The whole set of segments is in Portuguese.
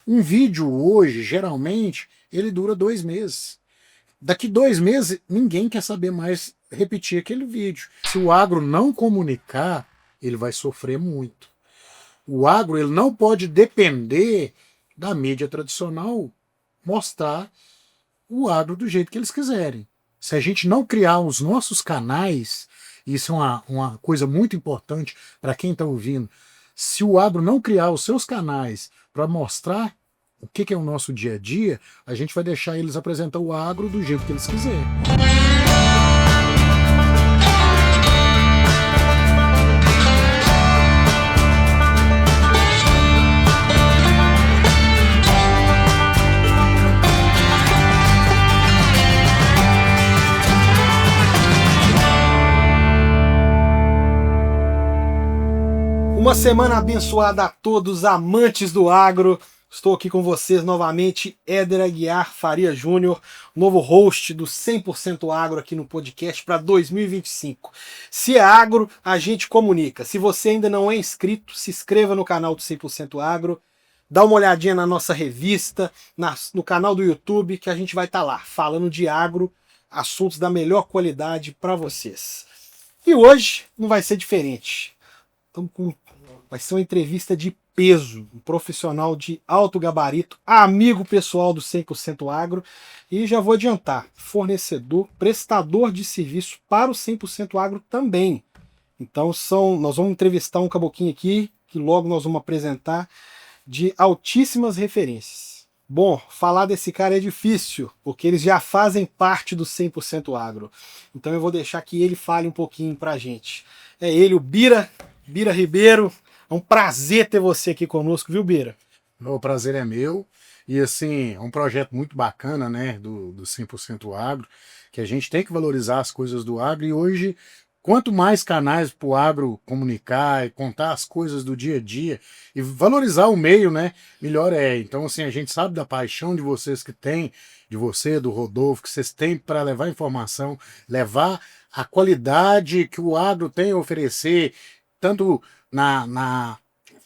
Um vídeo hoje, geralmente, ele dura 2 meses. Daqui 2 meses, ninguém quer saber mais repetir aquele vídeo. Se o agro não comunicar, ele vai sofrer muito. O agro ele não pode depender da mídia tradicional mostrar o agro do jeito que eles quiserem. Se a gente não criar os nossos canais, isso é uma coisa muito importante para quem está ouvindo, se o agro não criar os seus canais para mostrar o que é o nosso dia a dia, a gente vai deixar eles apresentar o agro do jeito que eles quiserem. Uma semana abençoada a todos amantes do agro. Estou aqui com vocês novamente, Éder Aguiar Faria Júnior, novo host do 100% Agro aqui no podcast para 2025. Se é agro, a gente comunica. Se você ainda não é inscrito, se inscreva no canal do 100% Agro, dá uma olhadinha na nossa revista, no canal do YouTube, que a gente vai estar lá falando de agro, assuntos da melhor qualidade para vocês. E hoje não vai ser diferente. Vai ser uma entrevista de peso, um profissional de alto gabarito, amigo pessoal do 100% Agro, e já vou adiantar, fornecedor, prestador de serviço para o 100% Agro também. Então nós vamos entrevistar um caboclinho aqui, que logo nós vamos apresentar, de altíssimas referências. Bom, falar desse cara é difícil, porque eles já fazem parte do 100% Agro. Então eu vou deixar que ele fale um pouquinho pra gente. É ele, o Bira Ribeiro. É um prazer ter você aqui conosco, viu, Bira? O prazer é meu. E assim, é um projeto muito bacana, né, do 100% Agro, que a gente tem que valorizar as coisas do agro. E hoje, quanto mais canais para o agro comunicar e contar as coisas do dia a dia e valorizar o meio, né, melhor é. Então, assim, a gente sabe da paixão de vocês que tem, de você, do Rodolfo, que vocês têm para levar informação, levar a qualidade que o agro tem a oferecer, tanto na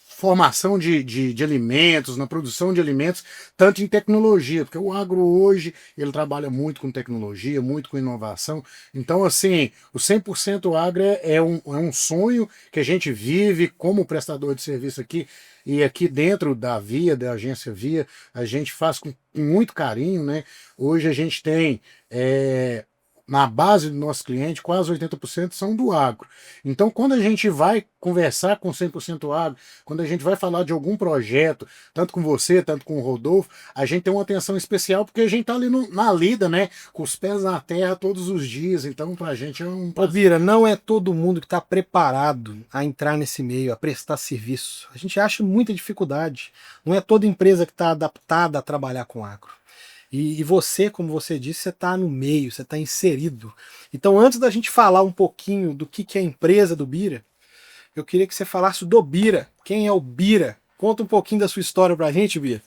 formação de alimentos, na produção de alimentos, tanto em tecnologia, porque o agro hoje ele trabalha muito com tecnologia, muito com inovação. Então, assim, o 100% agro é um sonho que a gente vive como prestador de serviço aqui, e aqui dentro da Via, da agência Via, a gente faz com muito carinho, né? Hoje a gente tem na base do nosso cliente, quase 80% são do agro. Então, quando a gente vai conversar com 100% agro, quando a gente vai falar de algum projeto, tanto com você, tanto com o Rodolfo, a gente tem uma atenção especial, porque a gente está ali na lida, né, com os pés na terra todos os dias. Então, para a gente é um... Ô, Bira, não é todo mundo que está preparado a entrar nesse meio, a prestar serviço. A gente acha muita dificuldade. Não é toda empresa que está adaptada a trabalhar com agro. E você, como você disse, você está no meio, você está inserido. Então, antes da gente falar um pouquinho do que é a empresa do Bira, eu queria que você falasse do Bira. Quem é o Bira? Conta um pouquinho da sua história pra gente, Bira.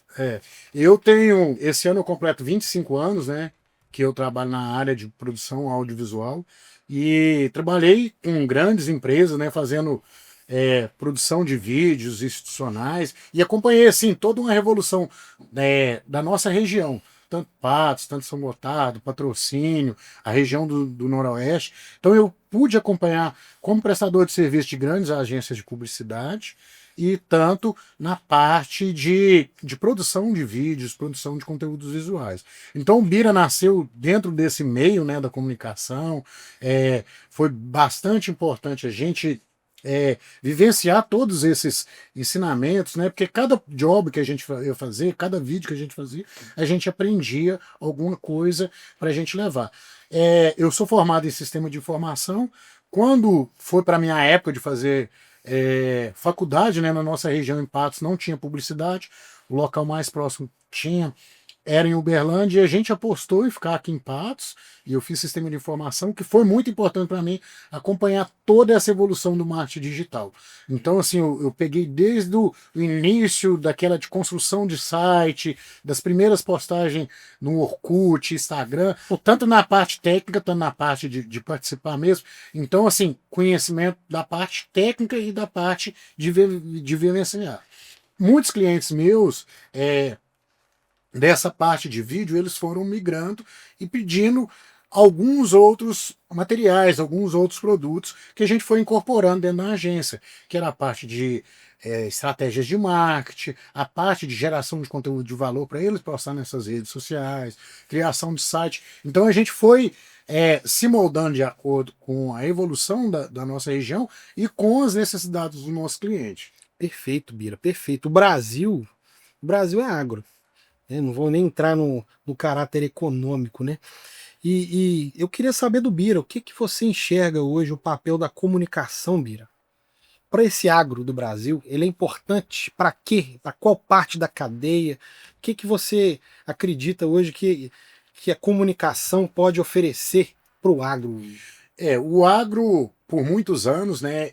Eu tenho, esse ano eu completo 25 anos, né, que eu trabalho na área de produção audiovisual e trabalhei com grandes empresas, né, fazendo produção de vídeos institucionais e acompanhei, assim, toda uma revolução da nossa região. Tanto Patos, tanto São Gotardo, Patrocínio, a região do Noroeste. Então eu pude acompanhar como prestador de serviço de grandes agências de publicidade e tanto na parte de produção de vídeos, produção de conteúdos visuais. Então o Bira nasceu dentro desse meio, né, da comunicação. Foi bastante importante a gente vivenciar todos esses ensinamentos, né? Porque cada job que a gente ia fazer, cada vídeo que a gente fazia, a gente aprendia alguma coisa para a gente levar. Eu sou formado em sistema de informação. Quando foi para a minha época de fazer faculdade, né, na nossa região em Patos não tinha publicidade, o local mais próximo era em Uberlândia, e a gente apostou em ficar aqui em Patos, e eu fiz sistema de informação, que foi muito importante para mim acompanhar toda essa evolução do marketing digital. Então, assim, eu peguei desde o início daquela de construção de site, das primeiras postagens no Orkut, Instagram, tanto na parte técnica, tanto na parte de participar mesmo. Então, assim, conhecimento da parte técnica e da parte de vivenciar. Muitos clientes meus dessa parte de vídeo, eles foram migrando e pedindo alguns outros materiais, alguns outros produtos que a gente foi incorporando dentro da agência, que era a parte de estratégias de marketing, a parte de geração de conteúdo de valor para eles postar nessas redes sociais, criação de site. Então a gente foi se moldando de acordo com a evolução da nossa região e com as necessidades do nosso cliente. Perfeito, Bira, perfeito. O Brasil é agro, né? Não vou nem entrar no caráter econômico, né? E eu queria saber do Bira, o que que você enxerga hoje o papel da comunicação, Bira? Para esse agro do Brasil, ele é importante para quê? Para qual parte da cadeia? O que que você acredita hoje que a comunicação pode oferecer para o agro hoje? O agro, por muitos anos, né,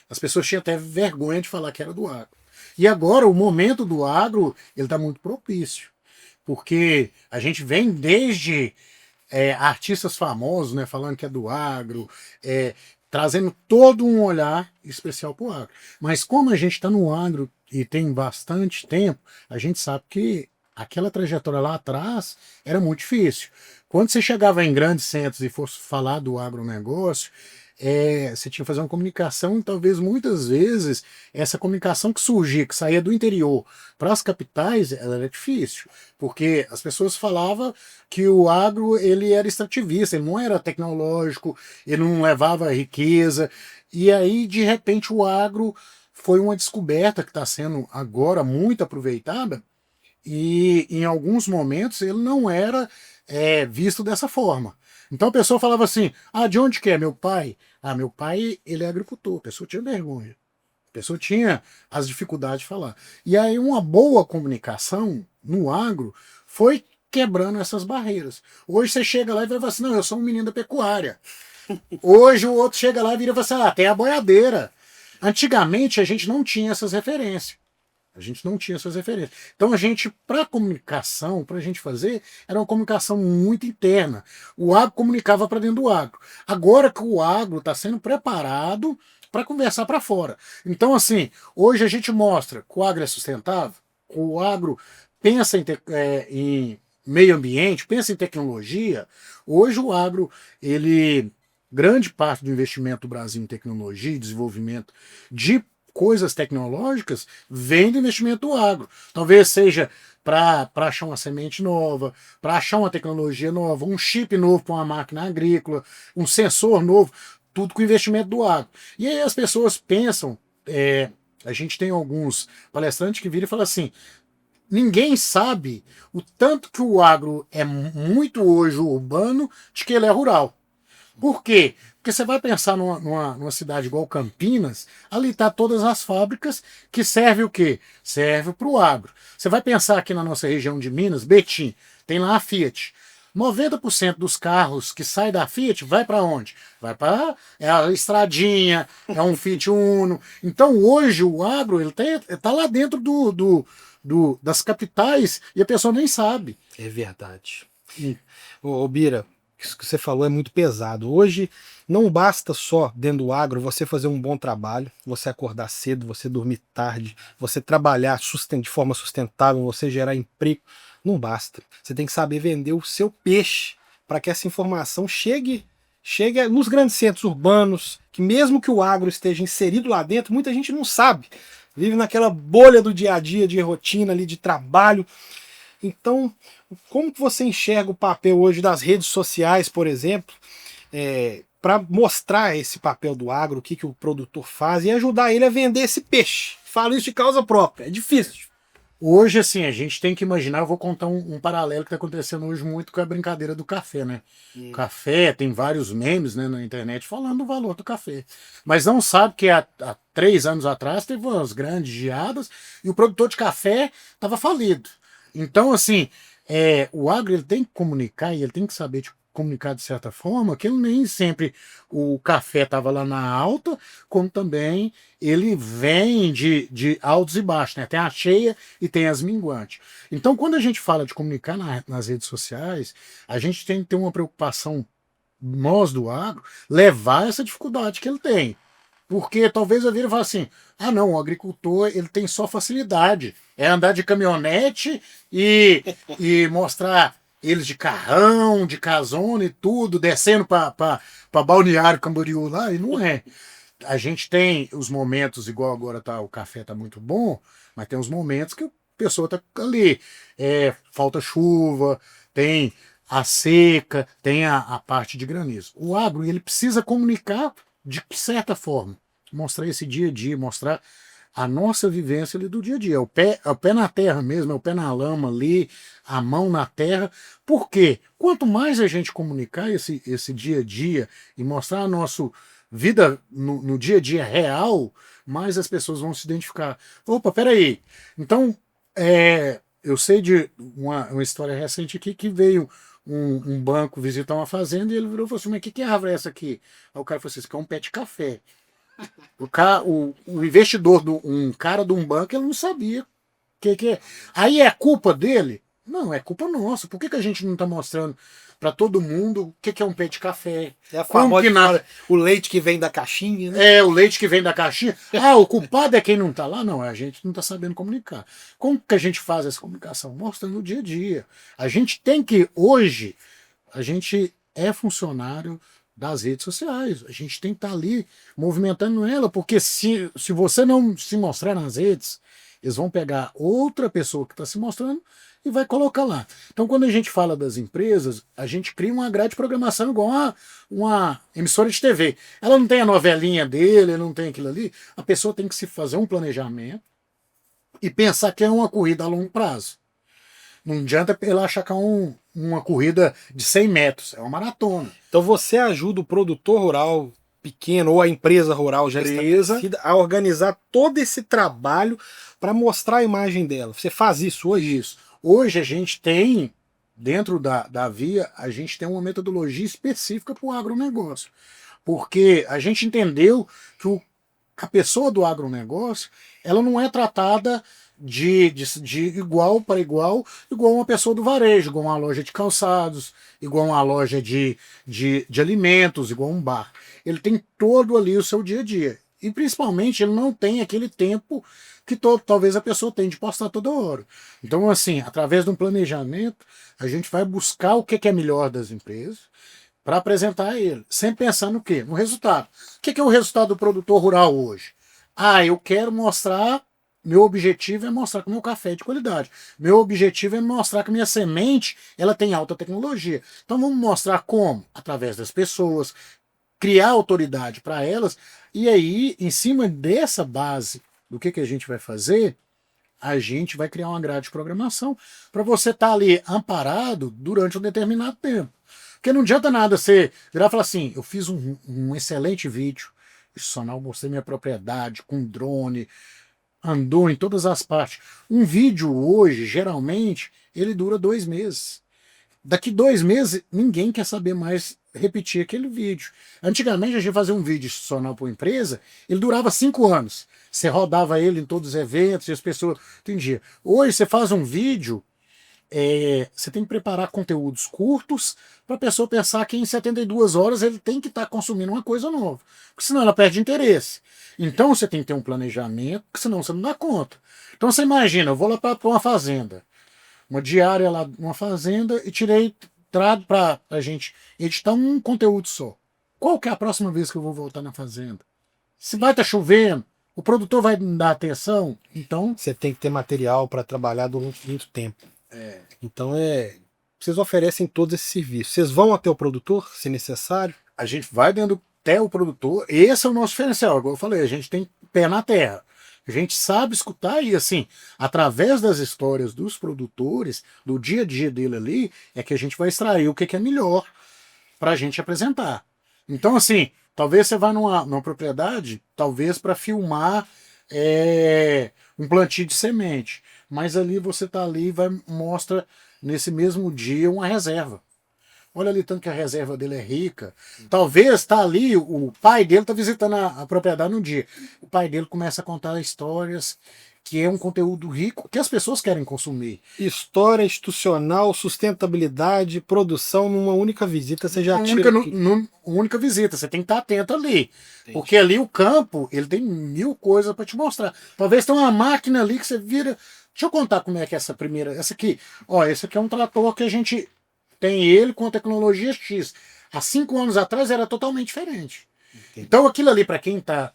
as pessoas tinham até vergonha de falar que era do agro. E agora o momento do agro, ele está muito propício, porque a gente vem desde artistas famosos, né, falando que é do agro, trazendo todo um olhar especial para o agro. Mas como a gente está no agro e tem bastante tempo, a gente sabe que aquela trajetória lá atrás era muito difícil. Quando você chegava em grandes centros e fosse falar do agronegócio, você tinha que fazer uma comunicação e talvez muitas vezes essa comunicação que surgia, que saía do interior para as capitais, ela era difícil, porque as pessoas falavam que o agro ele era extrativista, ele não era tecnológico, ele não levava riqueza, e aí de repente o agro foi uma descoberta que está sendo agora muito aproveitada, e em alguns momentos ele não era visto dessa forma. Então a pessoa falava assim: ah, de onde que é meu pai? Ah, meu pai ele é agricultor. A pessoa tinha vergonha. A pessoa tinha as dificuldades de falar. E aí uma boa comunicação no agro foi quebrando essas barreiras. Hoje você chega lá e vai falar assim: não, eu sou um menino da pecuária. Hoje o outro chega lá e vira e fala assim: ah, tem a boiadeira. Antigamente a gente não tinha essas referências. A gente não tinha essas referências. Então a gente, para comunicação, para a gente fazer, era uma comunicação muito interna. O agro comunicava para dentro do agro. Agora que o agro está sendo preparado para conversar para fora. Então, assim, hoje a gente mostra que o agro é sustentável, o agro pensa em meio ambiente, pensa em tecnologia. Hoje o agro, grande parte do investimento do Brasil em tecnologia e desenvolvimento de coisas tecnológicas vem do investimento do agro. Talvez seja para achar uma semente nova, para achar uma tecnologia nova, um chip novo para uma máquina agrícola, um sensor novo, tudo com investimento do agro. E aí as pessoas pensam, a gente tem alguns palestrantes que viram e falam assim: ninguém sabe o tanto que o agro é muito hoje urbano de que ele é rural. Por quê? Porque você vai pensar numa cidade igual Campinas, ali está todas as fábricas que servem o quê? Serve para o agro. Você vai pensar aqui na nossa região de Minas, Betim, tem lá a Fiat. 90% dos carros que saem da Fiat vai para onde? Vai para a estradinha, é um Fiat Uno. Então hoje o agro ele tá lá dentro das capitais e a pessoa nem sabe. É verdade. Ô, Bira, isso que você falou é muito pesado. Hoje não basta só dentro do agro você fazer um bom trabalho, você acordar cedo, você dormir tarde, você trabalhar de forma sustentável, você gerar emprego. Não basta. Você tem que saber vender o seu peixe para que essa informação chegue nos grandes centros urbanos, que mesmo que o agro esteja inserido lá dentro, muita gente não sabe. Vive naquela bolha do dia a dia, de rotina ali, de trabalho. Então, como que você enxerga o papel hoje das redes sociais, por exemplo, para mostrar esse papel do agro, o que o produtor faz e ajudar ele a vender esse peixe? Falo isso de causa própria, é difícil. Hoje, assim, a gente tem que imaginar, eu vou contar um paralelo que está acontecendo hoje muito com a brincadeira do café, né? O café, tem vários memes, né, na internet falando do valor do café. Mas não sabe que há 3 anos atrás teve umas grandes geadas e o produtor de café estava falido. Então, assim, o agro ele tem que comunicar e ele tem que saber comunicar de certa forma que nem sempre o café estava lá na alta, como também ele vem de altos e baixos, né? Tem a cheia e tem as minguantes. Então, quando a gente fala de comunicar nas redes sociais, a gente tem que ter uma preocupação, nós do agro, levar essa dificuldade que ele tem. Porque talvez eu vire e fale assim, ah não, o agricultor ele tem só facilidade, é andar de caminhonete e mostrar eles de carrão, de casona e tudo, descendo para Balneário Camboriú lá, e não é. A gente tem os momentos, igual agora tá, o café tá muito bom, mas tem os momentos que a pessoa tá ali. Falta chuva, tem a seca, tem a parte de granizo. O agro, ele precisa comunicar de certa forma, mostrar esse dia a dia, mostrar a nossa vivência ali do dia a dia. É o pé na terra mesmo, é o pé na lama ali, a mão na terra. Por quê? Quanto mais a gente comunicar esse dia a dia e mostrar a nossa vida no dia a dia real, mais as pessoas vão se identificar. Opa, peraí. Então, eu sei de uma história recente aqui que veio um banco visitar uma fazenda e ele virou e falou assim, mas o que é árvore é essa aqui? Aí o cara falou assim, isso aqui é um pé de café. O investidor, um cara de um banco, ele não sabia o que é. Aí é culpa dele? Não, é culpa nossa. Por que a gente não está mostrando para todo mundo o que é um pé de café? É a Como famosa que história, o leite que vem da caixinha, né? o leite que vem da caixinha. Ah, o culpado é quem não está lá? Não, a gente não está sabendo comunicar. Como que a gente faz essa comunicação? Mostrando no dia a dia. A gente tem que, hoje, a gente é funcionário das redes sociais. A gente tem que estar ali movimentando ela, porque se você não se mostrar nas redes, eles vão pegar outra pessoa que está se mostrando e vai colocar lá. Então, quando a gente fala das empresas, a gente cria uma grade de programação igual uma emissora de TV. Ela não tem a novelinha dele, não tem aquilo ali. A pessoa tem que se fazer um planejamento e pensar que é uma corrida a longo prazo. Não adianta ela achar que é uma corrida de 100 metros, é uma maratona. Então você ajuda o produtor rural pequeno ou a empresa rural já estabelecida a organizar todo esse trabalho para mostrar a imagem dela. Você faz isso hoje? Isso. Hoje a gente tem, dentro da Via, a gente tem uma metodologia específica para o agronegócio. Porque a gente entendeu que a pessoa do agronegócio, ela não é tratada de igual para igual uma pessoa do varejo, igual uma loja de calçados, igual uma loja de alimentos, igual um bar. Ele tem todo ali o seu dia a dia. E principalmente ele não tem aquele tempo que talvez a pessoa tenha de postar toda hora. Então, assim, através de um planejamento, a gente vai buscar o que é melhor das empresas para apresentar a ele. Sempre pensando no quê? No resultado. O que é o resultado do produtor rural hoje? Ah, eu quero mostrar. Meu objetivo é mostrar que o meu café é de qualidade. Meu objetivo é mostrar que a minha semente ela tem alta tecnologia. Então vamos mostrar como? Através das pessoas, criar autoridade para elas, e aí, em cima dessa base do que a gente vai fazer, a gente vai criar uma grade de programação para você estar ali amparado durante um determinado tempo. Porque não adianta nada você virar e falar assim, eu fiz um excelente vídeo institucional, mostrei minha propriedade com drone, andou em todas as partes. Um vídeo hoje, geralmente, ele dura 2 meses. Daqui 2 meses, ninguém quer saber mais repetir aquele vídeo. Antigamente, a gente fazia um vídeo institucional para uma empresa, ele durava 5 anos. Você rodava ele em todos os eventos e as pessoas entendiam. Hoje, você faz um vídeo, você tem que preparar conteúdos curtos para a pessoa pensar que em 72 horas ele tem que estar consumindo uma coisa nova. Porque senão ela perde interesse. Então você tem que ter um planejamento, porque senão você não dá conta. Então você imagina, eu vou lá para uma fazenda, uma diária lá numa fazenda e trago para a gente editar um conteúdo só. Qual que é a próxima vez que eu vou voltar na fazenda? Se vai estar chovendo, o produtor vai me dar atenção? Então você tem que ter material para trabalhar durante muito tempo. Então vocês oferecem todos esses serviços. Vocês vão até o produtor, se necessário? A gente vai dentro até o produtor. Esse é o nosso diferencial. Como eu falei, a gente tem pé na terra. A gente sabe escutar e, assim, através das histórias dos produtores, do dia a dia dele ali, é que a gente vai extrair o que é melhor para a gente apresentar. Então, assim, talvez você vá numa propriedade, talvez para filmar um plantio de semente. Mas ali você está ali e mostra nesse mesmo dia uma reserva. Olha ali tanto que a reserva dele é rica. Talvez está ali, o pai dele está visitando a propriedade no dia. O pai dele começa a contar histórias que é um conteúdo rico que as pessoas querem consumir. História institucional, sustentabilidade, produção numa única visita, você já Uma tira única, tudo. única visita, você tem que estar atento ali. Entendi. Porque ali o campo, ele tem 1000 coisas para te mostrar. Talvez tenha uma máquina ali que você vira. Deixa eu contar como é que é essa primeira. Essa aqui. Ó, esse aqui é um trator que a gente tem ele com a tecnologia X. Há 5 anos atrás era totalmente diferente. Entendi. Então aquilo ali, para quem está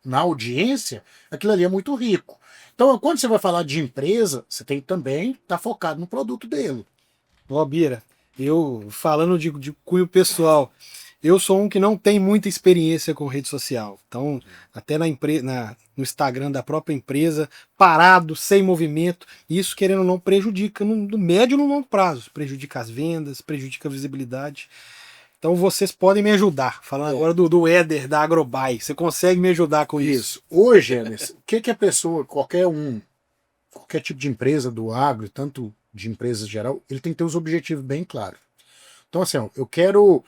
na audiência, aquilo ali é muito rico. Então, quando você vai falar de empresa, você tem que também estar focado no produto dele. Ó, Bira, eu falando de cunho pessoal, eu sou um que não tem muita experiência com rede social. Então, até no Instagram da própria empresa, parado, sem movimento, isso, querendo ou não, prejudica no médio e no longo prazo. Prejudica as vendas, prejudica a visibilidade. Então vocês podem me ajudar. Falando agora do Éder, da Agrobuy. Você consegue me ajudar com isso? Hoje, Emerson, o que a pessoa, qualquer tipo de empresa do agro, tanto de empresas em geral, ele tem que ter os objetivos bem claros. Então, assim, ó, eu quero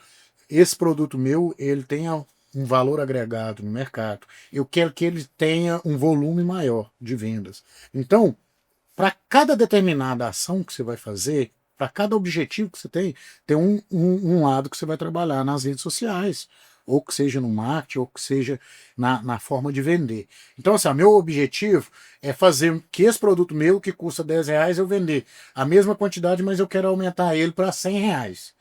esse produto meu, ele tenha um valor agregado no mercado. Eu quero que ele tenha um volume maior de vendas. Então, para cada determinada ação que você vai fazer, para cada objetivo que você tem um lado que você vai trabalhar nas redes sociais, ou que seja no marketing, ou que seja na forma de vender. Então, assim, meu objetivo é fazer que esse produto meu, que custa R$10, eu vender a mesma quantidade, mas eu quero aumentar ele para R$100.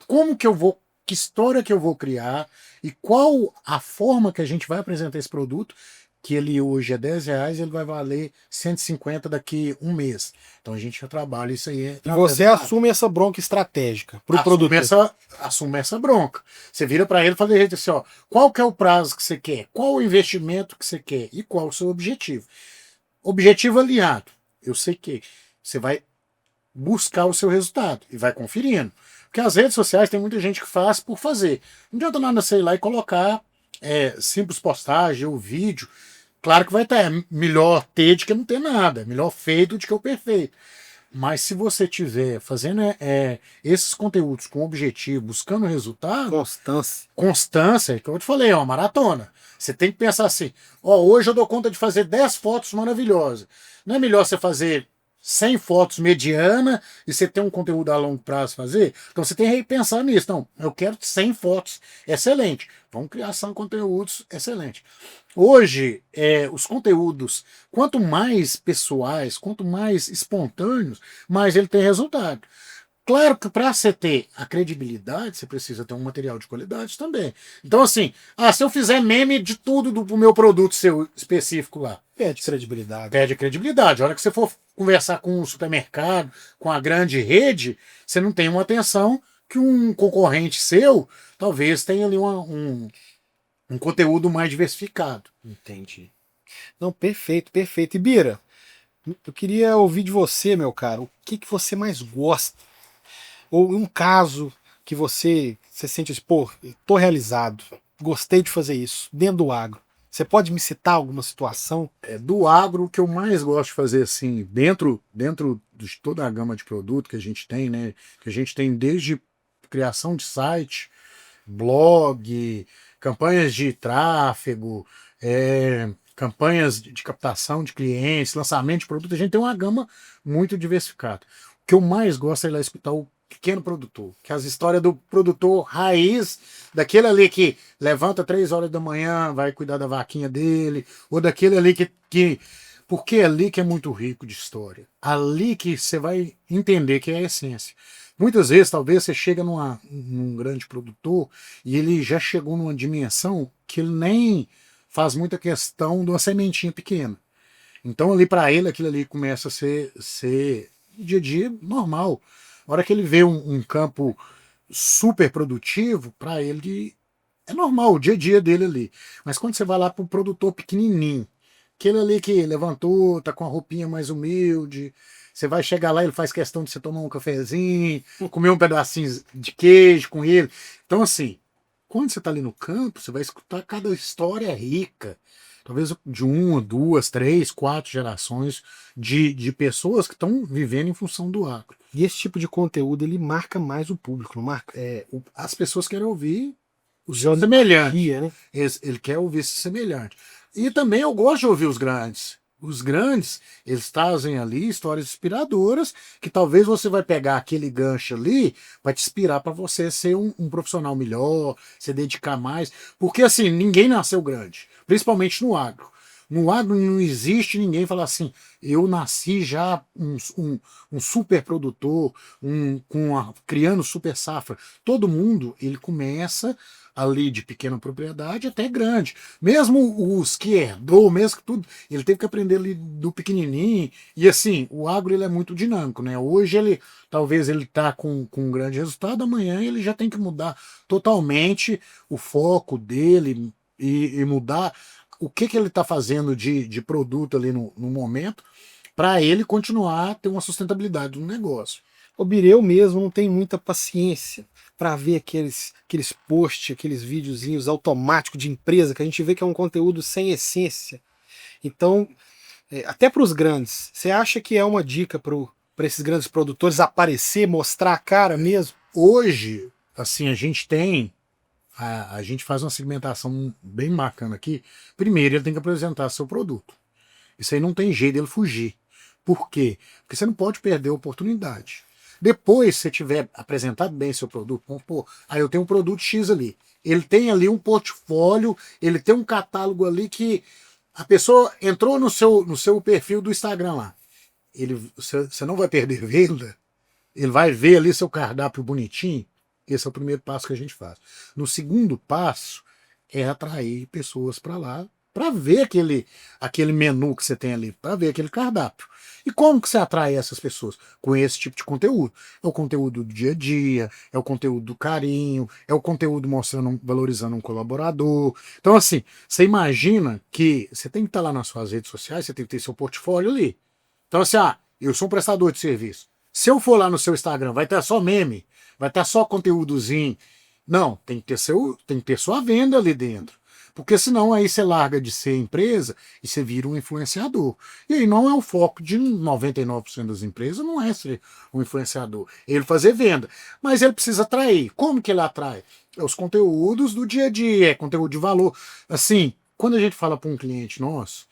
Como que eu vou, que história que eu vou criar e qual a forma que a gente vai apresentar esse produto, que ele hoje é R$10, ele vai valer 150 daqui um mês. Então a gente já trabalha isso aí. E você assume essa bronca estratégica para o produto. Assume essa bronca. Você vira para ele e fala assim, ó, qual que é o prazo que você quer? Qual o investimento que você quer? E qual o seu objetivo? Objetivo alinhado. Eu sei que você vai buscar o seu resultado e vai conferindo. Porque as redes sociais tem muita gente que faz por fazer. Não adianta nada você ir lá e colocar simples postagem ou vídeo. Claro que vai estar melhor ter do que não ter nada, melhor feito do que o perfeito. Mas se você estiver fazendo esses conteúdos com objetivo, buscando resultado, constância, que eu te falei, é uma maratona. Você tem que pensar assim, ó, hoje eu dou conta de fazer 10 fotos maravilhosas. Não é melhor você fazer 100 fotos mediana e você tem um conteúdo a longo prazo fazer? Então você tem que repensar nisso. Então, eu quero 100 fotos. Excelente. Vamos criar 100 conteúdos. Excelente. Hoje, os conteúdos, quanto mais pessoais, quanto mais espontâneos, mais ele tem resultado. Claro que para você ter a credibilidade, você precisa ter um material de qualidade também. Então, assim, se eu fizer meme de tudo do meu produto seu específico lá. Perde credibilidade. Perde credibilidade. A hora que você for conversar com um supermercado, com a grande rede, você não tem uma atenção que um concorrente seu talvez tenha ali um conteúdo mais diversificado. Entendi. Não, perfeito, perfeito. E Bira, eu queria ouvir de você, meu caro, o que você mais gosta? Ou um caso que você sente assim, pô, tô realizado, gostei de fazer isso, dentro do agro. Você pode me citar alguma situação? Do agro, o que eu mais gosto de fazer, assim, dentro de toda a gama de produto que a gente tem, né? Que a gente tem desde criação de site, blog, campanhas de tráfego, campanhas de captação de clientes, lançamento de produto, a gente tem uma gama muito diversificada. O que eu mais gosto é ir lá escutar o pequeno produtor, que é as histórias do produtor raiz, daquele ali que levanta 3 horas da manhã, vai cuidar da vaquinha dele, ou daquele ali porque é ali que é muito rico de história. Ali que você vai entender que é a essência. Muitas vezes, talvez, você chega num grande produtor e ele já chegou numa dimensão que ele nem faz muita questão de uma sementinha pequena. Então, ali para ele, aquilo ali começa a ser dia a dia normal. A hora que ele vê um campo super produtivo, para ele é normal, o dia a dia dele ali. Mas quando você vai lá para o produtor pequenininho, aquele ali que levantou, tá com a roupinha mais humilde, você vai chegar lá, ele faz questão de você tomar um cafezinho, comer um pedacinho de queijo com ele. Então, assim, quando você está ali no campo, você vai escutar cada história rica. Talvez de 1, 2, 3, 4 gerações de pessoas que estão vivendo em função do agro. E esse tipo de conteúdo, ele marca mais o público, não marca? As pessoas querem ouvir o semelhante. Né? Ele quer ouvir esse semelhante. E também eu gosto de ouvir os grandes. Os grandes, eles trazem ali histórias inspiradoras que talvez você vai pegar aquele gancho ali, vai te inspirar para você ser um profissional melhor, se dedicar mais. Porque assim, ninguém nasceu grande, principalmente no agro. No agro não existe ninguém falar assim, eu nasci já um super produtor, criando super safra. Todo mundo, ele começa ali de pequena propriedade até grande. Mesmo os que herdou, mesmo que tudo, ele teve que aprender ali do pequenininho. E assim, o agro ele é muito dinâmico, né? Hoje ele, talvez ele tá com um grande resultado, amanhã ele já tem que mudar totalmente o foco dele e mudar o que ele está fazendo de produto ali no momento, para ele continuar a ter uma sustentabilidade do negócio. O Bireu mesmo não tem muita paciência para ver aqueles posts, aqueles videozinhos automáticos de empresa que a gente vê que é um conteúdo sem essência. Então, até para os grandes, você acha que é uma dica para esses grandes produtores aparecer, mostrar a cara mesmo? Hoje, assim, a gente faz uma segmentação bem bacana aqui. Primeiro, ele tem que apresentar seu produto. Isso aí não tem jeito dele fugir. Por quê? Porque você não pode perder a oportunidade. Depois, se você tiver apresentado bem seu produto, vamos supor, aí eu tenho um produto X ali. Ele tem ali um portfólio, ele tem um catálogo ali que a pessoa entrou no seu perfil do Instagram lá. Você não vai perder venda, ele vai ver ali seu cardápio bonitinho. Esse é o primeiro passo que a gente faz. No segundo passo, é atrair pessoas para lá, para ver aquele menu que você tem ali, para ver aquele cardápio. E como que você atrai essas pessoas? Com esse tipo de conteúdo. É o conteúdo do dia a dia, é o conteúdo do carinho, é o conteúdo mostrando, valorizando um colaborador. Então, assim, você imagina que você tem que estar lá nas suas redes sociais, você tem que ter seu portfólio ali. Então, assim, eu sou um prestador de serviço. Se eu for lá no seu Instagram, vai ter só meme, vai ter só conteúdozinho. Não, tem que ter sua venda ali dentro. Porque senão aí você larga de ser empresa e você vira um influenciador. E aí não é o foco de 99% das empresas, não é ser um influenciador. Ele fazer venda. Mas ele precisa atrair. Como que ele atrai? É os conteúdos do dia a dia, é conteúdo de valor. Assim, quando a gente fala para um cliente nosso,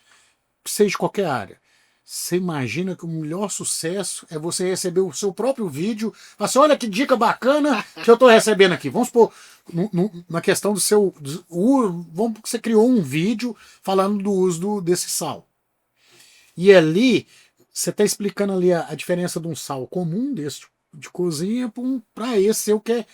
seja de qualquer área, você imagina que o melhor sucesso é você receber o seu próprio vídeo. Falar assim, olha que dica bacana que eu estou recebendo aqui. Vamos supor, na questão do seu. Vamos que você criou um vídeo falando do uso desse sal. E ali, você está explicando ali a diferença de um sal comum desse de cozinha para esse seu que é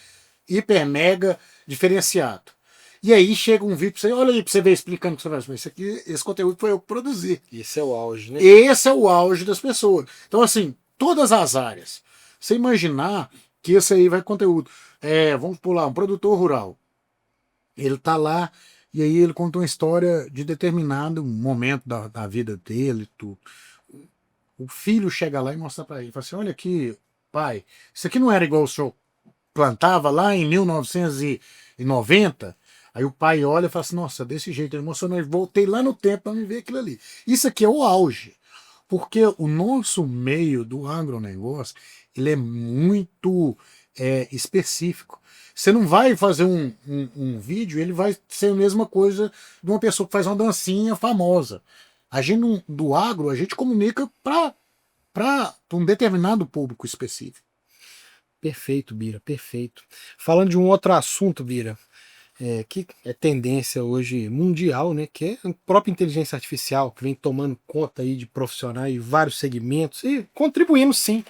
hiper mega diferenciado. E aí chega um vídeo pra você, olha aí pra você ver explicando o que você faz. Mas esse conteúdo foi eu que produzi. Esse é o auge, né? Esse é o auge das pessoas. Então, assim, todas as áreas. Você imaginar que esse aí vai conteúdo. Vamos pular, um produtor rural. Ele tá lá e aí ele conta uma história de determinado momento da vida dele. Tudo. O filho chega lá e mostra para ele. Fala assim, olha aqui, pai, isso aqui não era igual o senhor plantava lá em 1990. Aí o pai olha e fala assim, nossa, desse jeito, eu emocionei, voltei lá no tempo para me ver aquilo ali. Isso aqui é o auge, porque o nosso meio do agronegócio, ele é muito específico. Você não vai fazer um vídeo, ele vai ser a mesma coisa de uma pessoa que faz uma dancinha famosa. A gente do agro, a gente comunica para um determinado público específico. Perfeito, Bira, perfeito. Falando de um outro assunto, Bira, que é tendência hoje mundial, né, que é a própria inteligência artificial, que vem tomando conta aí de profissionais de vários segmentos e contribuindo sim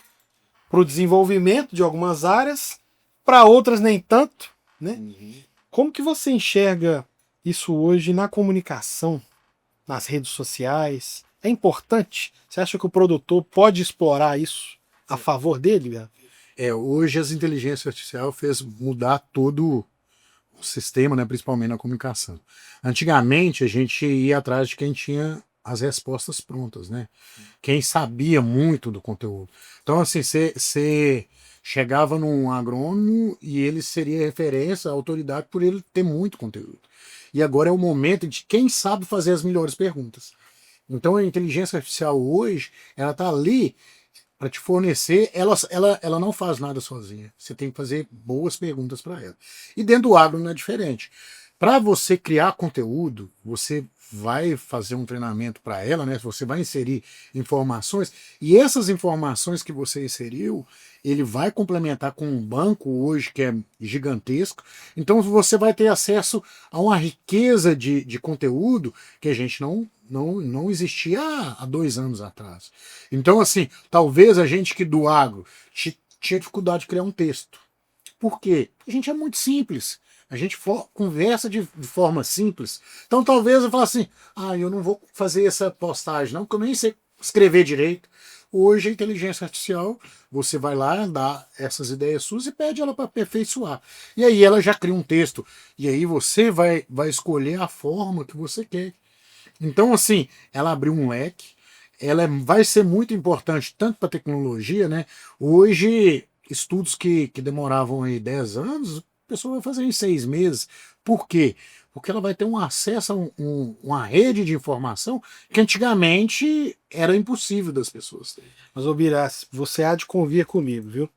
para o desenvolvimento de algumas áreas, para outras nem tanto, né? Uhum. Como que você enxerga isso hoje na comunicação, nas redes sociais? É importante? Você acha que o produtor pode explorar isso a favor dele, Bira? Hoje as inteligências artificiais fez mudar todo o sistema, né, principalmente na comunicação. Antigamente a gente ia atrás de quem tinha as respostas prontas, né? Quem sabia muito do conteúdo. Então, assim, você chegava num agrônomo e ele seria referência, autoridade, por ele ter muito conteúdo. E agora é o momento de quem sabe fazer as melhores perguntas. Então a inteligência artificial hoje, ela está ali para te fornecer, ela não faz nada sozinha. Você tem que fazer boas perguntas para ela. E dentro do agro não é diferente. Para você criar conteúdo, você vai fazer um treinamento para ela, né? Você vai inserir informações e essas informações que você inseriu, ele vai complementar com um banco hoje que é gigantesco. Então você vai ter acesso a uma riqueza de conteúdo que a gente não existia há 2 anos atrás. Então, assim, talvez a gente que do agro tinha dificuldade de criar um texto. Por quê? Porque a gente é muito simples. A gente conversa de forma simples. Então talvez eu fale assim, eu não vou fazer essa postagem não, porque eu nem sei escrever direito. Hoje a inteligência artificial, você vai lá, dá essas ideias suas e pede ela para aperfeiçoar. E aí ela já cria um texto. E aí você vai escolher a forma que você quer. Então assim, ela abriu um leque, vai ser muito importante tanto para a tecnologia, né? Hoje, estudos que demoravam aí 10 anos, a pessoa vai fazer em 6 meses. Por quê? Porque ela vai ter um acesso a uma rede de informação que antigamente era impossível das pessoas terem. Mas, ô Birás, você há de convir comigo, viu?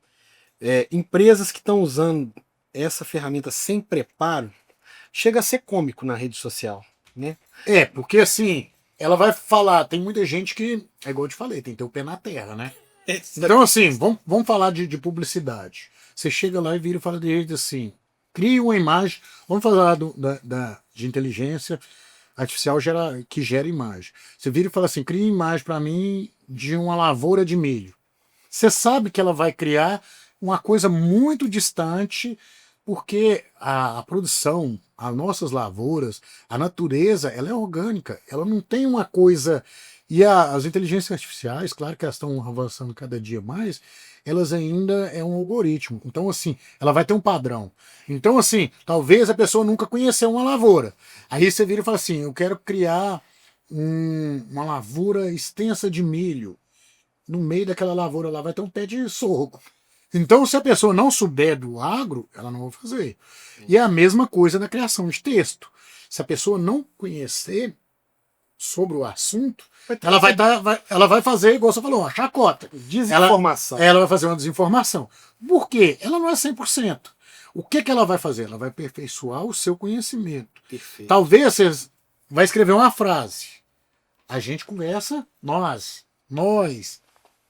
Empresas que estão usando essa ferramenta sem preparo, chega a ser cômico na rede social, né? Porque assim, ela vai falar, tem muita gente que, é igual eu te falei, tem que ter o pé na terra, né? Então assim, vamos falar de publicidade. Você chega lá e vira e fala de jeito assim, cria uma imagem, vamos falar de inteligência artificial que gera imagem. Você vira e fala assim, cria imagem para mim de uma lavoura de milho. Você sabe que ela vai criar uma coisa muito distante, porque a produção, as nossas lavouras, a natureza, ela é orgânica, ela não tem uma coisa. E as inteligências artificiais, claro que elas estão avançando cada dia mais, elas ainda é um algoritmo. Então, assim, ela vai ter um padrão. Então, assim, talvez a pessoa nunca conheceu uma lavoura. Aí você vira e fala assim: eu quero criar uma lavoura extensa de milho. No meio daquela lavoura lá vai ter um pé de sorgo. Então, se a pessoa não souber do agro, ela não vai fazer. E é a mesma coisa na criação de texto. Se a pessoa não conhecer sobre o assunto, ela vai fazer, igual você falou, uma chacota. Desinformação. Ela vai fazer uma desinformação. Por quê? Ela não é 100%. O que ela vai fazer? Ela vai aperfeiçoar o seu conhecimento. Perfeito. Talvez você vai escrever uma frase. A gente conversa, nós,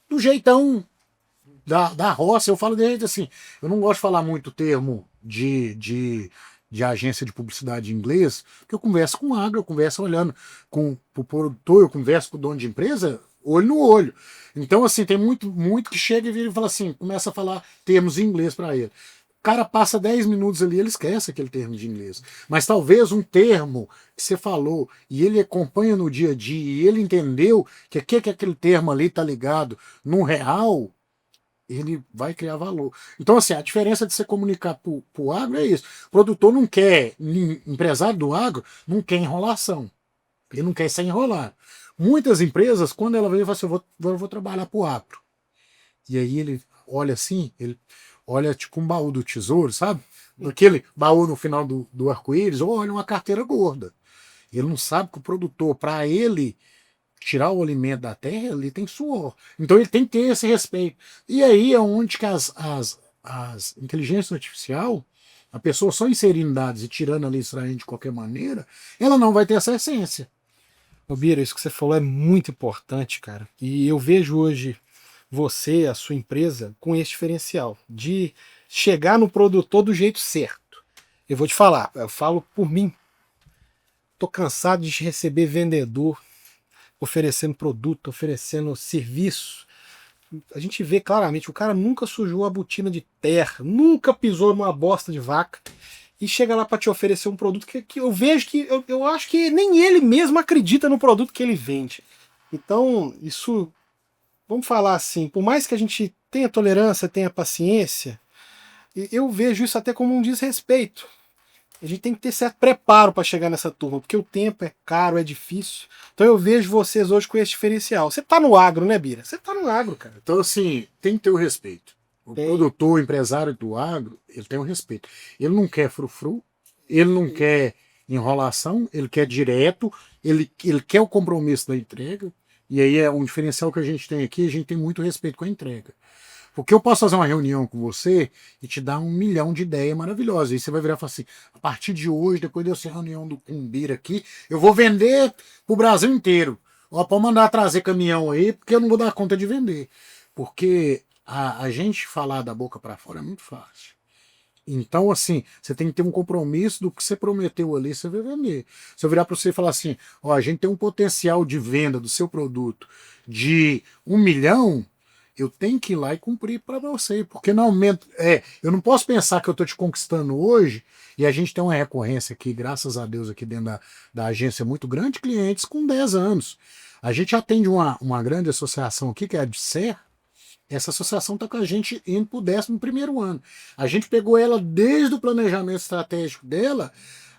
do jeitão da roça. Eu falo de jeito assim, eu não gosto de falar muito termo de agência de publicidade em inglês, porque eu converso com agro, eu converso olhando com o produtor, eu converso com o dono de empresa, olho no olho. Então, assim, tem muito que chega e vira e fala assim, começa a falar termos em inglês para ele. O cara passa 10 minutos ali, ele esquece aquele termo de inglês. Mas talvez um termo que você falou e ele acompanha no dia a dia e ele entendeu que aquele termo ali está ligado no real, ele vai criar valor. Então, assim, a diferença de você comunicar para o agro é isso. O produtor não quer, empresário do agro, não quer enrolação. Ele não quer se enrolar. Muitas empresas, quando ela vem, fala assim, eu vou trabalhar para o agro. E aí ele olha assim, ele olha tipo um baú do tesouro, sabe? Aquele baú no final do arco-íris, ou olha uma carteira gorda. Ele não sabe que o produtor, para ele tirar o alimento da terra, ele tem suor. Então ele tem que ter esse respeito. E aí é onde que as inteligências artificial, a pessoa só inserindo dados e tirando ali, extraindo de qualquer maneira, ela não vai ter essa essência. Ô Bira, isso que você falou é muito importante, cara. E eu vejo hoje você, a sua empresa, com esse diferencial de chegar no produtor do jeito certo. Eu vou te falar, eu falo por mim. Tô cansado de receber vendedor oferecendo produto, oferecendo serviço. A gente vê claramente, o cara nunca sujou a botina de terra, nunca pisou numa bosta de vaca e chega lá para te oferecer um produto que eu vejo que eu acho que nem ele mesmo acredita no produto que ele vende. Então, isso, vamos falar assim, por mais que a gente tenha tolerância, tenha paciência, eu vejo isso até como um desrespeito. A gente tem que ter certo preparo para chegar nessa turma, porque o tempo é caro, é difícil. Então eu vejo vocês hoje com esse diferencial. Você tá no agro, né, Bira? Você tá no agro, cara. Então, assim, tem que ter o respeito. O produtor, o empresário do agro, ele tem o respeito. Ele não quer frufru, ele não quer enrolação, ele quer direto, ele quer o compromisso da entrega. E aí é um diferencial que a gente tem aqui, a gente tem muito respeito com a entrega. Porque eu posso fazer uma reunião com você e te dar 1 milhão de ideias maravilhosas. Aí você vai virar e falar assim: a partir de hoje, depois dessa reunião do Cumbira aqui, eu vou vender pro Brasil inteiro. Ó, pode mandar trazer caminhão aí, porque eu não vou dar conta de vender. Porque a gente falar da boca para fora é muito fácil. Então, assim, você tem que ter um compromisso do que você prometeu ali, você vai vender. Se eu virar para você e falar assim: ó, a gente tem um potencial de venda do seu produto de 1 milhão, eu tenho que ir lá e cumprir para você, porque no aumento. Eu não posso pensar que eu estou te conquistando hoje, e a gente tem uma recorrência aqui, graças a Deus, aqui dentro da agência muito grande, clientes com 10 anos. A gente atende uma grande associação aqui, que é a DSER. Essa associação está com a gente indo para o 11º ano. A gente pegou ela desde o planejamento estratégico dela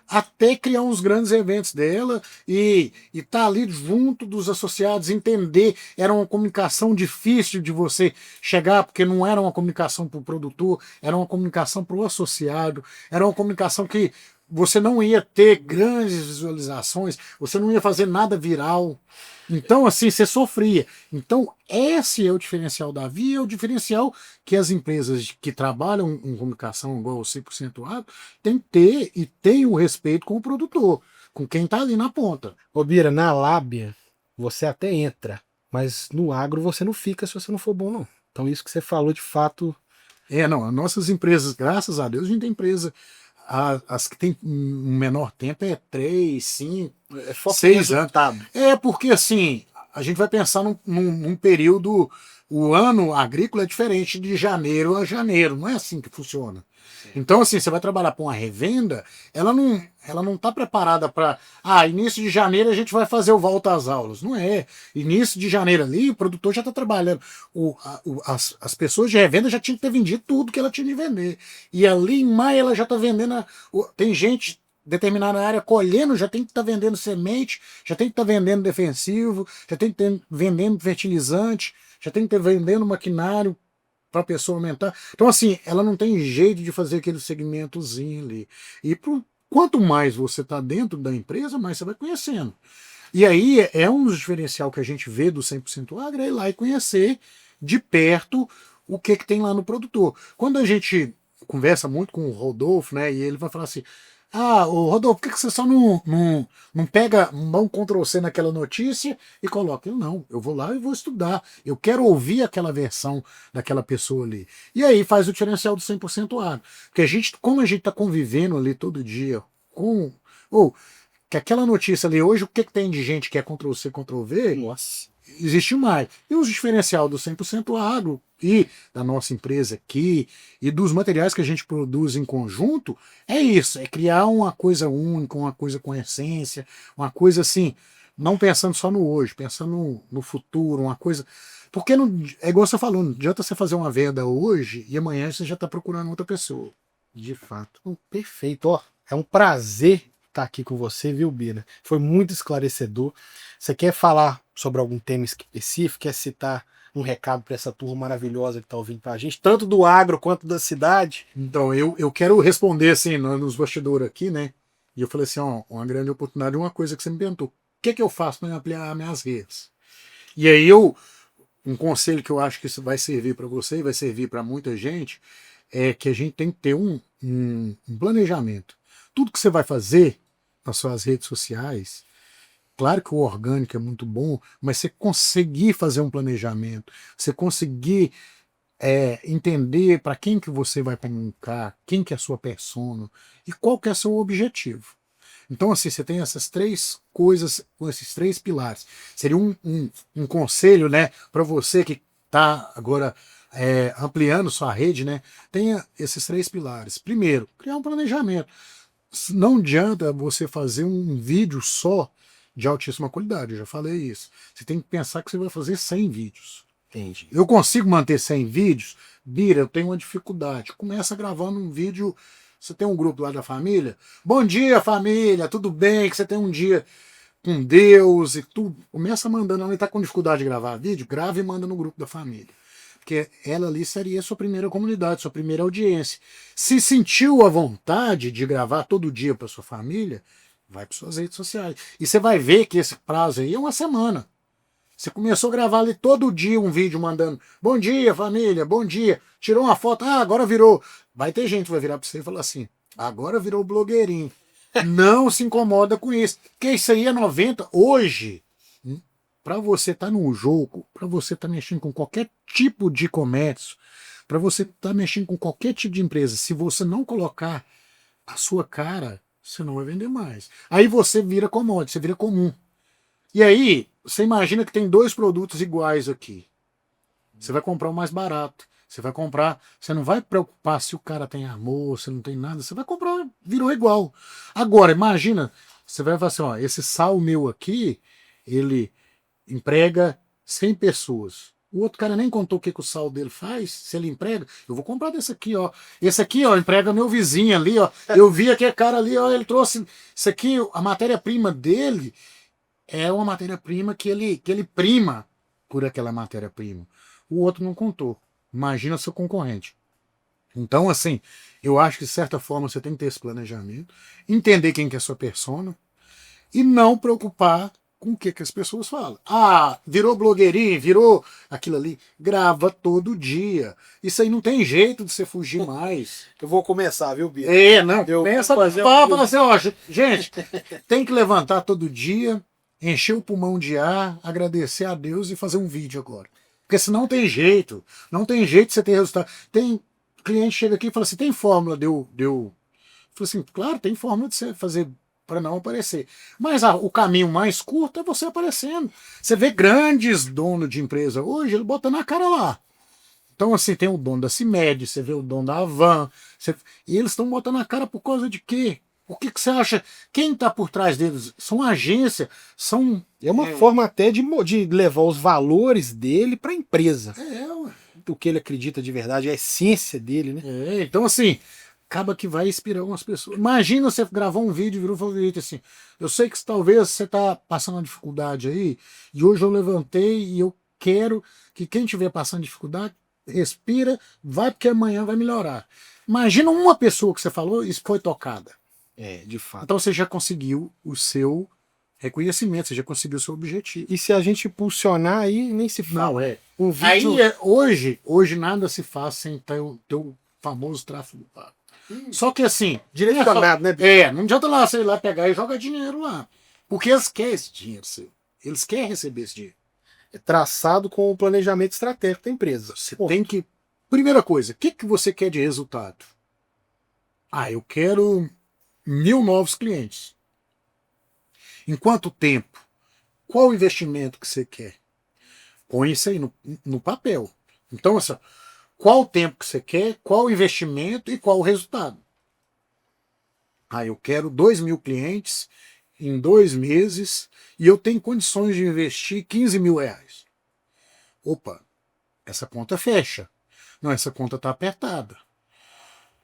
até criar uns grandes eventos dela e tá ali junto dos associados, entender. Era uma comunicação difícil de você chegar, porque não era uma comunicação para o produtor, era uma comunicação para o associado, era uma comunicação que você não ia ter grandes visualizações, você não ia fazer nada viral. Então, assim, você sofria. Então, esse é o diferencial da Via, é o diferencial que as empresas que trabalham em comunicação igual ao 100% Agro tem que ter e tem o respeito com o produtor, com quem está ali na ponta. Ô Bira, na lábia você até entra, mas no agro você não fica se você não for bom, não. Então isso que você falou de fato... Não, as nossas empresas, graças a Deus, a gente tem empresa, as que tem um menor tempo é 3, 5, 6 anos. Porque assim, a gente vai pensar num período, o ano agrícola é diferente de janeiro a janeiro, não é assim que funciona. Então, assim, você vai trabalhar para uma revenda, ela não está preparada para. Início de janeiro a gente vai fazer o volta às aulas. Não é. Início de janeiro ali, o produtor já está trabalhando. As pessoas de revenda já tinham que ter vendido tudo que ela tinha de vender. E ali em maio ela já está vendendo. Tem gente determinada área colhendo, já tem que estar vendendo semente, já tem que estar vendendo defensivo, já tem que estar vendendo fertilizante, já tem que estar vendendo maquinário para a pessoa aumentar. Então, assim, ela não tem jeito de fazer aquele segmentozinho ali. E quanto mais você está dentro da empresa, mais você vai conhecendo. E aí é um dos diferencial que a gente vê do 100% Agro, é ir lá e conhecer de perto o que tem lá no produtor. Quando a gente conversa muito com o Rodolfo, né, e ele vai falar assim: ô Rodolfo, por que você só não pega um Ctrl+C naquela notícia e coloca? Eu vou lá e vou estudar. Eu quero ouvir aquela versão daquela pessoa ali. E aí faz o diferencial do 100% Agro. Porque como a gente está convivendo ali todo dia que aquela notícia ali hoje, o que tem de gente que é Ctrl+C, Ctrl+V? Nossa. Existe mais. E os diferencial do 100% Agro e da nossa empresa aqui e dos materiais que a gente produz em conjunto é isso, é criar uma coisa única, uma coisa com essência, uma coisa assim, não pensando só no hoje, pensando no futuro, uma coisa... Porque não, é igual você falou, não adianta você fazer uma venda hoje e amanhã você já está procurando outra pessoa. De fato. Perfeito. Ó, é um prazer estar aqui com você, viu, Bira? Foi muito esclarecedor. Você quer falar sobre algum tema específico? Quer citar um recado para essa turma maravilhosa que está ouvindo para a gente, tanto do agro quanto da cidade? Então, eu quero responder assim, nos bastidores aqui, né? E eu falei assim: uma grande oportunidade, uma coisa que você me perguntou: o que eu faço para ampliar minhas redes? E aí um conselho que eu acho que isso vai servir para você e vai servir para muita gente, é que a gente tem que ter um planejamento. Tudo que você vai fazer nas suas redes sociais, claro que o orgânico é muito bom, mas você conseguir fazer um planejamento, você conseguir entender para quem que você vai comunicar, quem que é a sua persona e qual que é o seu objetivo. Então, assim, você tem essas 3 coisas, esses 3 pilares. Seria um conselho, né, para você que está agora ampliando sua rede, né? Tenha esses 3 pilares. Primeiro, criar um planejamento. Não adianta você fazer um vídeo só de altíssima qualidade, eu já falei isso. Você tem que pensar que você vai fazer 100 vídeos. Entendi. Eu consigo manter 100 vídeos? Bira, eu tenho uma dificuldade. Começa gravando um vídeo. Você tem um grupo lá da família? Bom dia, família, tudo bem? Que você tem um dia com Deus e tudo. Começa mandando, ela está com dificuldade de gravar vídeo, grava e manda no grupo da família. Porque ela ali seria a sua primeira comunidade, sua primeira audiência. Se sentiu a vontade de gravar todo dia para sua família, vai para suas redes sociais. E você vai ver que esse prazo aí é uma semana. Você começou a gravar ali todo dia um vídeo mandando bom dia, família, bom dia. Tirou uma foto, agora virou. Vai ter gente que vai virar para você e falar assim, agora virou blogueirinho. Não se incomoda com isso. Porque isso aí é 90. Hoje, para você estar num jogo, para você estar mexendo com qualquer tipo de comércio, para você estar mexendo com qualquer tipo de empresa, se você não colocar a sua cara, você não vai vender mais. Aí você vira commodity, você vira comum. E aí, você imagina que tem dois produtos iguais aqui. Você vai comprar o mais barato. Você vai comprar, você não vai preocupar se o cara tem amor, se não tem nada, você vai comprar, virou igual. Agora, imagina, você vai falar assim, ó, esse sal meu aqui, ele emprega 100 pessoas. O outro cara nem contou o que, que o sal dele faz, se ele emprega, eu vou comprar desse aqui, ó. Esse aqui, ó, emprega meu vizinho ali, ó. Eu vi aquele cara ali, ó, ele trouxe isso aqui, a matéria-prima dele é uma matéria-prima que ele prima por aquela matéria-prima. O outro não contou. Imagina seu concorrente. Então, assim, eu acho que de certa forma você tem que ter esse planejamento, entender quem que é a sua persona e não preocupar com o que, que as pessoas falam. Ah, virou blogueirinho, virou aquilo ali. Grava todo dia. Isso aí não tem jeito de você fugir mais. Eu vou começar, viu, Bia? Não, começa a falar assim, ó, gente, tem que levantar todo dia, encher o pulmão de ar, agradecer a Deus e fazer um vídeo agora. Porque senão tem jeito. Não tem jeito de você ter resultado. Tem cliente que chega aqui e fala assim, tem fórmula de eu... Falo assim, claro, tem fórmula de você fazer para não aparecer. Mas o caminho mais curto é você aparecendo. Você vê grandes donos de empresa hoje, ele bota na cara lá. Então, assim, tem o dono da CIMED, você vê o dono da Avan, e eles estão botando na cara por causa de quê? O que, que você acha? Quem está por trás deles? São agência, são... É uma forma até de levar os valores dele para a empresa. Ué. O que ele acredita de verdade, a essência dele, né? Então, assim, acaba que vai inspirar algumas pessoas. Imagina você gravar um vídeo e virou favorito assim. Eu sei que talvez você está passando uma dificuldade aí, e hoje eu levantei e eu quero que quem estiver passando dificuldade, respira, vai porque amanhã vai melhorar. Imagina uma pessoa que você falou e foi tocada. De fato. Então você já conseguiu o seu reconhecimento, você já conseguiu o seu objetivo. E se a gente impulsionar aí, nem se fala. Não, Um vídeo... Aí, hoje nada se faz sem ter o famoso tráfego pago. Só que assim... Direcionado, né? Não adianta lá, você ir lá pegar e jogar dinheiro lá. Porque eles querem esse dinheiro seu. Eles querem receber esse dinheiro. É traçado com o planejamento estratégico da empresa. Você tem que... Primeira coisa, o que, que você quer de resultado? Eu quero 1000 novos clientes. Em quanto tempo? Qual o investimento que você quer? Põe isso aí no papel. Então, assim, qual o tempo que você quer, qual o investimento e qual o resultado? Eu quero 2.000 clientes em 2 meses e eu tenho condições de investir 15 mil reais. Opa, essa conta fecha. Não, essa conta está apertada.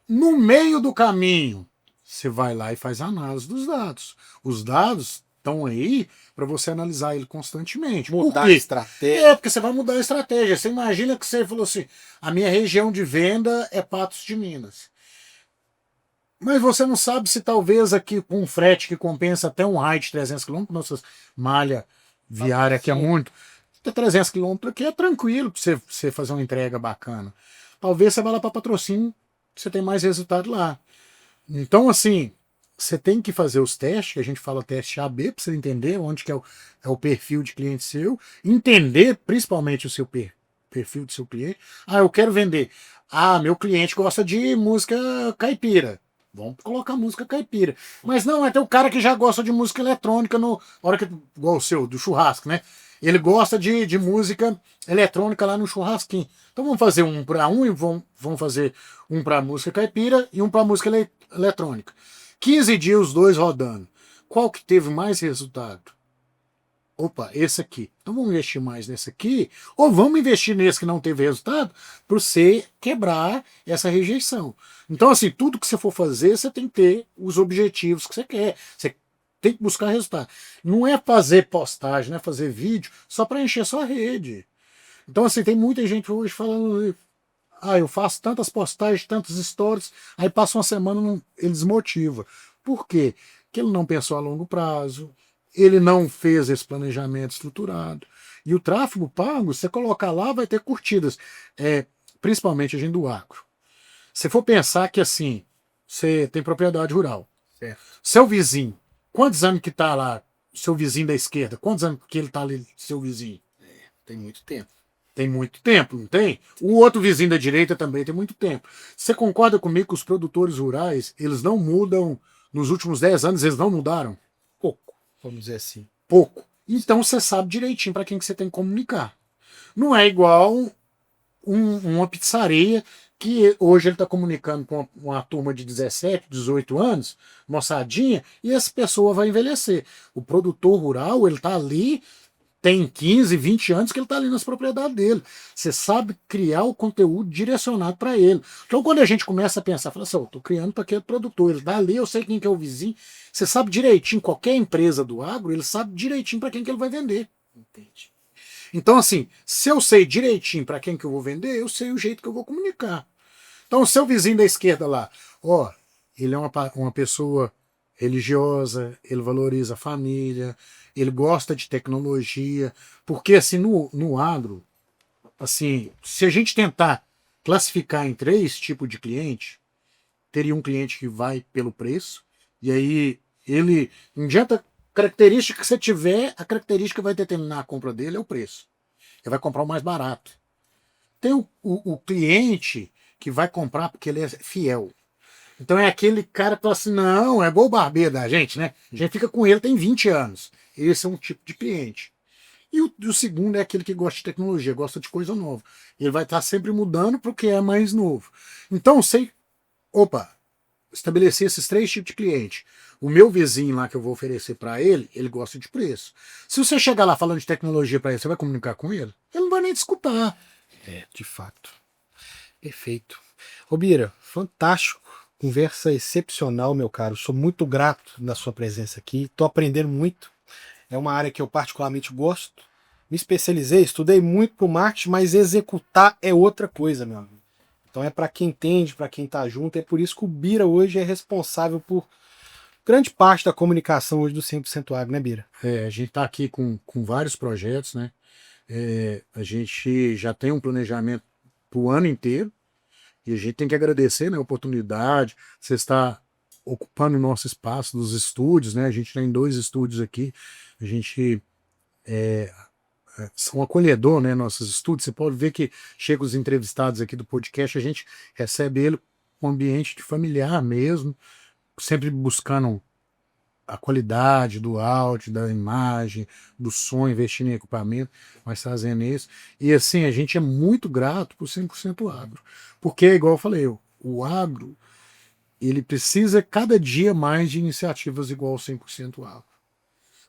No meio do caminho, você vai lá e faz a análise dos dados. Os dados estão aí para você analisar ele constantemente. Mudar a estratégia. Porque você vai mudar a estratégia. Você imagina que você falou assim, a minha região de venda é Patos de Minas. Mas você não sabe se talvez aqui com um frete que compensa até um raio de 300 km, nossa malha viária aqui é muito, 300 km aqui é tranquilo para você fazer uma entrega bacana. Talvez você vá lá para Patrocínio, você tem mais resultado lá. Então, assim, você tem que fazer os testes, que a gente fala teste AB, para você entender onde que é o perfil de cliente seu, entender principalmente o seu perfil do seu cliente. Eu quero vender. Meu cliente gosta de música caipira. Vamos colocar música caipira. Mas não, tem o cara que já gosta de música eletrônica, igual o seu, do churrasco, né? Ele gosta de música eletrônica lá no churrasquinho. Então vamos fazer um para um e vamos fazer um para música caipira e um para música eletrônica. 15 dias os dois rodando. Qual que teve mais resultado? Opa, esse aqui. Então vamos investir mais nesse aqui, ou vamos investir nesse que não teve resultado, para você quebrar essa rejeição. Então, assim, tudo que você for fazer, você tem que ter os objetivos que você quer. Você tem que buscar resultado. Não é fazer postagem, não é fazer vídeo só para encher sua rede. Então, assim, tem muita gente hoje falando, eu faço tantas postagens, tantos stories, aí passa uma semana, ele desmotiva. Por quê? Porque ele não pensou a longo prazo, ele não fez esse planejamento estruturado. E o tráfego pago, você colocar lá, vai ter curtidas. Principalmente a gente do agro. Se for pensar que assim, você tem propriedade rural. Certo. Seu vizinho, quantos anos que tá lá, seu vizinho da esquerda? Quantos anos que ele tá ali, seu vizinho? Tem muito tempo. Tem muito tempo, não tem? O outro vizinho da direita também tem muito tempo. Você concorda comigo que os produtores rurais, eles não mudam, nos últimos 10 anos, eles não mudaram? Pouco, vamos dizer assim. Pouco. Então você sabe direitinho para quem que você tem que comunicar. Não é igual uma pizzaria que hoje ele está comunicando com uma turma de 17, 18 anos, moçadinha, e essa pessoa vai envelhecer. O produtor rural, ele está ali, tem 15, 20 anos que ele está ali nas propriedades dele. Você sabe criar o conteúdo direcionado para ele. Então, quando a gente começa a pensar, fala assim, eu estou criando para aquele produtor, ele está ali, eu sei quem que é o vizinho. Você sabe direitinho, qualquer empresa do agro, ele sabe direitinho para quem que ele vai vender. Entendi. Então, assim, se eu sei direitinho para quem que eu vou vender, eu sei o jeito que eu vou comunicar. Então, o seu vizinho da esquerda lá, ó, ele é uma pessoa religiosa, ele valoriza a família, ele gosta de tecnologia, porque assim, no agro, assim, se a gente tentar classificar em 3 tipos de cliente, teria um cliente que vai pelo preço, e aí ele, não adianta característica que você tiver, a característica que vai determinar a compra dele é o preço. Ele vai comprar o mais barato. Tem o cliente que vai comprar porque ele é fiel. Então é aquele cara que fala assim, não, é bom o barbeiro da gente, né? A gente fica com ele tem 20 anos. Esse é um tipo de cliente. E o segundo é aquele que gosta de tecnologia, gosta de coisa nova. Ele vai estar sempre mudando para o que é mais novo. Então, estabelecer esses 3 tipos de cliente. O meu vizinho lá que eu vou oferecer para ele, ele gosta de preço. Se você chegar lá falando de tecnologia para ele, você vai comunicar com ele? Ele não vai nem te escutar. De fato. Perfeito. Ô Bira, fantástico. Conversa excepcional, meu caro. Sou muito grato da sua presença aqui. Estou aprendendo muito. É uma área que eu particularmente gosto. Me especializei, estudei muito pro marketing, mas executar é outra coisa, meu amigo. Então é para quem entende, para quem tá junto. É por isso que o Bira hoje é responsável por grande parte da comunicação hoje do 100% Agro, né, Bira? A gente está aqui com vários projetos, né? A gente já tem um planejamento para o ano inteiro e a gente tem que agradecer, né, a oportunidade. Você está ocupando o nosso espaço dos estúdios, né? A gente tem 2 estúdios aqui. A gente são acolhedor, né? Nossos estúdios. Você pode ver que chega os entrevistados aqui do podcast, a gente recebe ele com um ambiente de familiar mesmo, sempre buscando a qualidade do áudio, da imagem, do som, investindo em equipamento, mas fazendo isso. E assim, a gente é muito grato por 100% agro. Porque, igual eu falei, o agro, ele precisa cada dia mais de iniciativas igual ao 100% agro.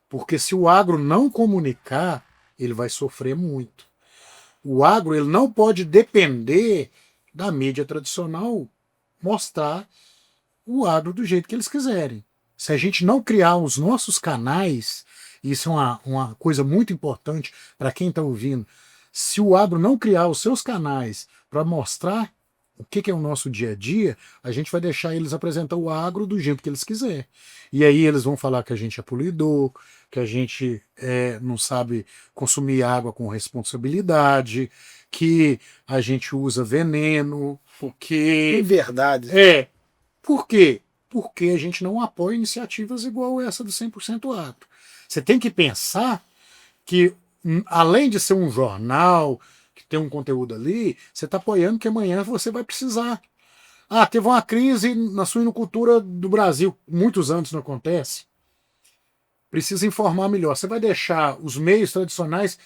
Porque se o agro não comunicar, ele vai sofrer muito. O agro, ele não pode depender da mídia tradicional mostrar o agro do jeito que eles quiserem. Se a gente não criar os nossos canais, isso é uma coisa muito importante para quem está ouvindo, se o agro não criar os seus canais para mostrar o que é o nosso dia a dia, a gente vai deixar eles apresentar o agro do jeito que eles quiserem. E aí eles vão falar que a gente é poluidor, que a gente não sabe consumir água com responsabilidade, que a gente usa veneno, porque... Em verdade. Por quê? Porque a gente não apoia iniciativas igual essa do 100% agro. Você tem que pensar que, além de ser um jornal, que tem um conteúdo ali, você está apoiando que amanhã você vai precisar. Teve uma crise na suinocultura do Brasil, muitos anos não acontece. Precisa informar melhor. Você vai deixar os meios tradicionais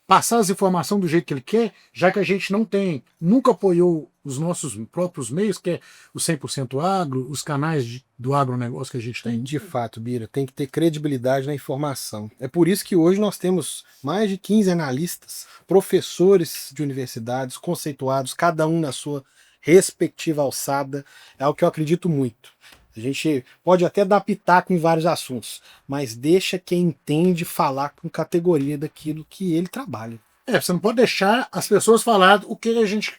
passar as informações do jeito que ele quer, já que a gente não tem, nunca apoiou os nossos próprios meios, que é o 100% agro, os canais do agronegócio que a gente tem. De fato, Bira, tem que ter credibilidade na informação. É por isso que hoje nós temos mais de 15 analistas, professores de universidades, conceituados, cada um na sua respectiva alçada. É algo que eu acredito muito. A gente pode até dar pitaco em vários assuntos, mas deixa quem entende falar com categoria daquilo que ele trabalha. Você não pode deixar as pessoas falar o que a gente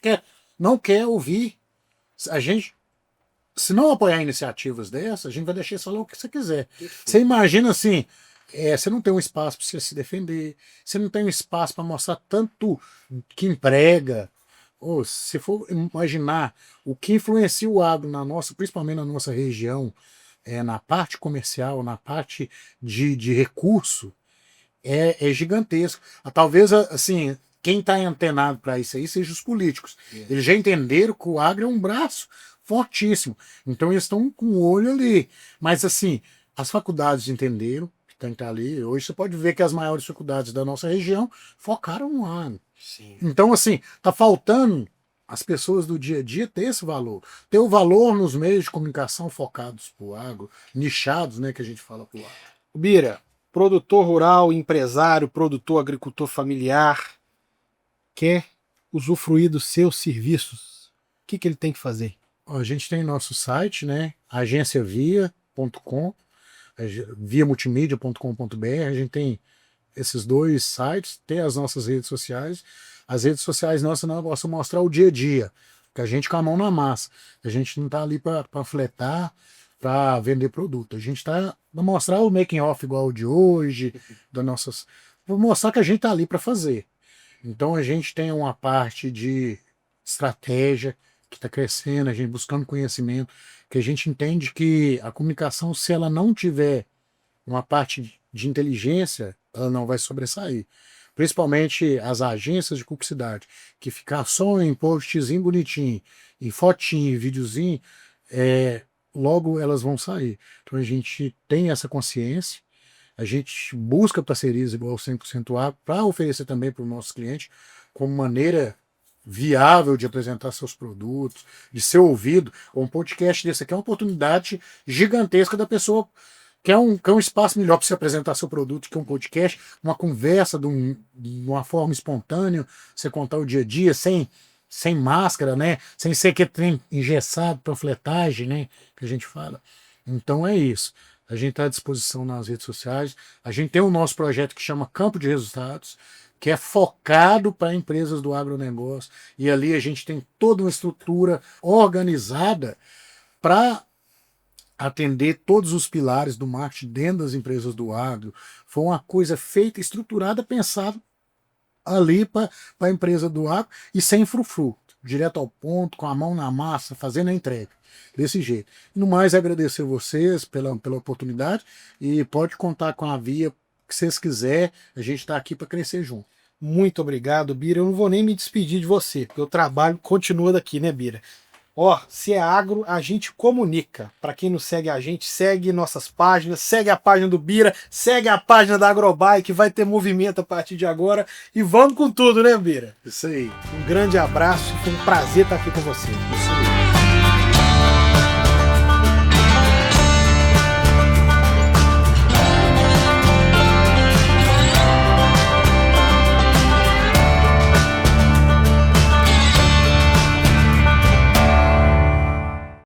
não quer ouvir. A gente, se não apoiar iniciativas dessas, a gente vai deixar eles falar o que você quiser. Você imagina assim, você não tem um espaço para você se defender, você não tem um espaço para mostrar tanto que emprega. Ou se for imaginar o que influencia o agro na nossa, principalmente na nossa região, na parte comercial, na parte de recurso, é gigantesco. Talvez, assim, quem está antenado para isso aí seja os políticos. Eles já entenderam que o agro é um braço fortíssimo. Então eles estão com o olho ali. Mas, assim, as faculdades entenderam que tem que estar ali. Hoje você pode ver que as maiores faculdades da nossa região focaram no agro. Sim. Então, assim, tá faltando as pessoas do dia a dia ter esse valor. Ter o valor nos meios de comunicação focados pro agro, nichados, né, que a gente fala pro agro. Bira, produtor rural, empresário, produtor, agricultor familiar, quer usufruir dos seus serviços, o que ele tem que fazer? A gente tem nosso site, né, agenciavia.com, viamultimídia.com.br, a gente tem esses dois sites, tem as nossas redes sociais. As redes sociais nossas não gostam de mostrar o dia a dia, que a gente com a mão na massa. A gente não está ali para panfletar, para vender produto. A gente está para mostrar o making off igual o de hoje, das nossas, para mostrar que a gente está ali para fazer. Então a gente tem uma parte de estratégia que está crescendo, a gente buscando conhecimento, que a gente entende que a comunicação, se ela não tiver uma parte de inteligência, ela não vai sobressair. Principalmente as agências de publicidade, que ficar só em postzinho bonitinho, em fotinho, videozinho, logo elas vão sair. Então a gente tem essa consciência, a gente busca parcerias igual ao 100% Agro para oferecer também para os nossos clientes como maneira viável de apresentar seus produtos, de ser ouvido. Um podcast desse aqui é uma oportunidade gigantesca da pessoa quer um espaço melhor para você apresentar seu produto, que um podcast, uma conversa de uma forma espontânea, você contar o dia a dia, sem máscara, né? Sem ser que tem engessado, panfletagem, né? Que a gente fala. Então é isso. A gente está à disposição nas redes sociais. A gente tem o nosso projeto que chama Campo de Resultados, que é focado para empresas do agronegócio. E ali a gente tem toda uma estrutura organizada para atender todos os pilares do marketing dentro das empresas do agro. Foi uma coisa feita, estruturada, pensada ali para a empresa do agro e sem frufru, direto ao ponto, com a mão na massa, fazendo a entrega. Desse jeito. No mais, agradecer vocês pela oportunidade e pode contar com a Via que vocês quiserem, a gente está aqui para crescer junto. Muito obrigado, Bira. Eu não vou nem me despedir de você, porque o trabalho continua daqui, né, Bira? Ó, se é agro, a gente comunica. Para quem não segue a gente, segue nossas páginas, segue a página do Bira, segue a página da Agrobai, que vai ter movimento a partir de agora. E vamos com tudo, né, Bira? Isso aí. Um grande abraço, foi um prazer estar aqui com você. Isso aí.